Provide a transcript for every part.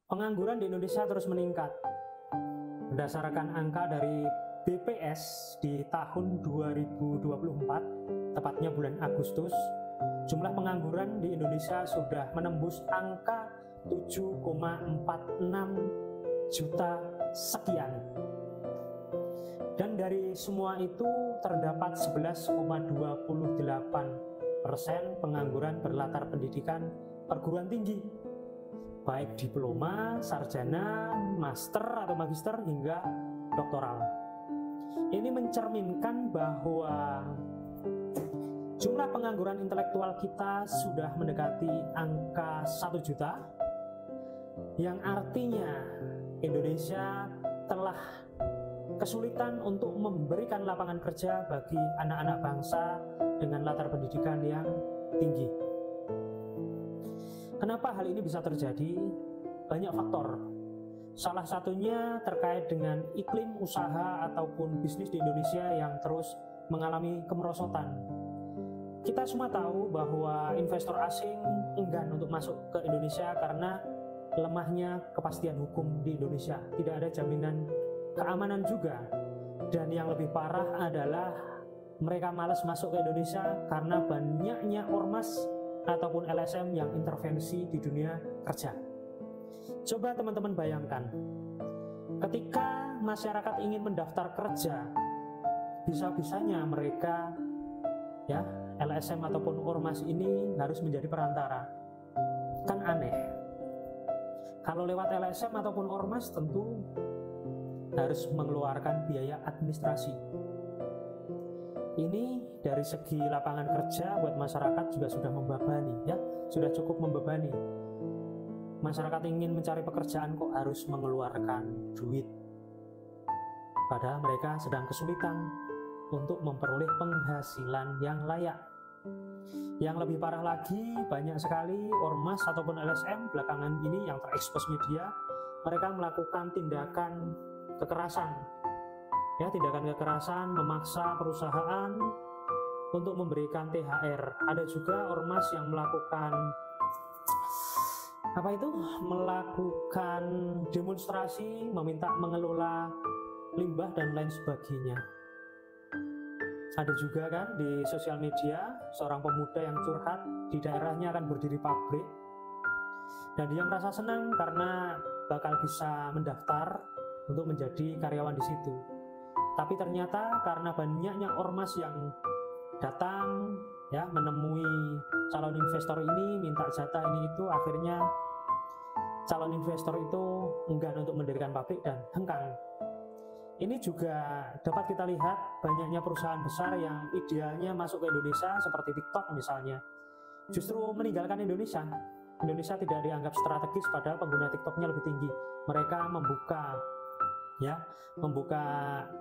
Pengangguran di Indonesia terus meningkat. Berdasarkan angka dari BPS di tahun 2024, tepatnya bulan Agustus, jumlah pengangguran di Indonesia sudah menembus angka 7,46 juta sekian. Dan dari semua itu terdapat 11,28% pengangguran berlatar pendidikan perguruan tinggi, baik diploma, sarjana, master atau magister hingga doktoral. Ini mencerminkan bahwa jumlah pengangguran intelektual kita sudah mendekati angka 1 juta, yang artinya Indonesia telah kesulitan untuk memberikan lapangan kerja bagi anak-anak bangsa dengan latar pendidikan yang tinggi. Kenapa hal ini bisa terjadi? Banyak faktor. Salah satunya terkait dengan iklim usaha ataupun bisnis di Indonesia yang terus mengalami kemerosotan. Kita semua tahu bahwa investor asing enggan untuk masuk ke Indonesia karena lemahnya kepastian hukum di Indonesia. Tidak ada jaminan keamanan juga. Dan yang lebih parah adalah mereka malas masuk ke Indonesia karena banyaknya ormas ataupun LSM yang intervensi di dunia kerja. Coba teman-teman bayangkan, ketika masyarakat ingin mendaftar kerja, bisa-bisanya mereka LSM ataupun ormas ini harus menjadi perantara. Kan aneh. Kalau lewat LSM ataupun ormas tentu harus mengeluarkan biaya administrasi. Ini dari segi lapangan kerja buat masyarakat juga sudah membebani, sudah cukup membebani. Masyarakat ingin mencari pekerjaan kok harus mengeluarkan duit, padahal mereka sedang kesulitan untuk memperoleh penghasilan yang layak. Yang lebih parah lagi, banyak sekali ormas ataupun LSM belakangan ini yang terekspos media, mereka melakukan tindakan kekerasan. Tindakan kekerasan memaksa perusahaan untuk memberikan THR. Ada juga ormas yang melakukan melakukan demonstrasi, meminta mengelola limbah dan lain sebagainya. Ada juga kan di sosial media seorang pemuda yang curhat di daerahnya akan berdiri pabrik dan dia merasa senang karena bakal bisa mendaftar untuk menjadi karyawan di situ. Tapi ternyata karena banyaknya ormas yang datang menemui calon investor ini, minta jatah ini itu, akhirnya calon investor itu enggan untuk mendirikan pabrik dan hengkang. Ini juga dapat kita lihat banyaknya perusahaan besar yang idealnya masuk ke Indonesia seperti TikTok misalnya, justru meninggalkan Indonesia. Indonesia tidak dianggap strategis padahal pengguna TikToknya lebih tinggi. Mereka membuka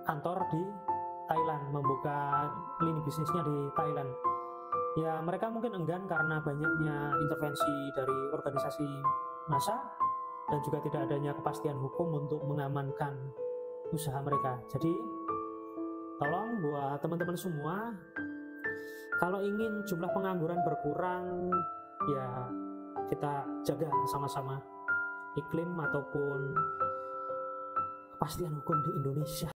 kantor di Thailand, membuka lini bisnisnya di Thailand. Mereka mungkin enggan karena banyaknya intervensi dari organisasi massa dan juga tidak adanya kepastian hukum untuk mengamankan usaha mereka. Jadi tolong buat teman-teman semua, kalau ingin jumlah pengangguran berkurang, kita jaga sama-sama iklim ataupun kepastian hukum di Indonesia.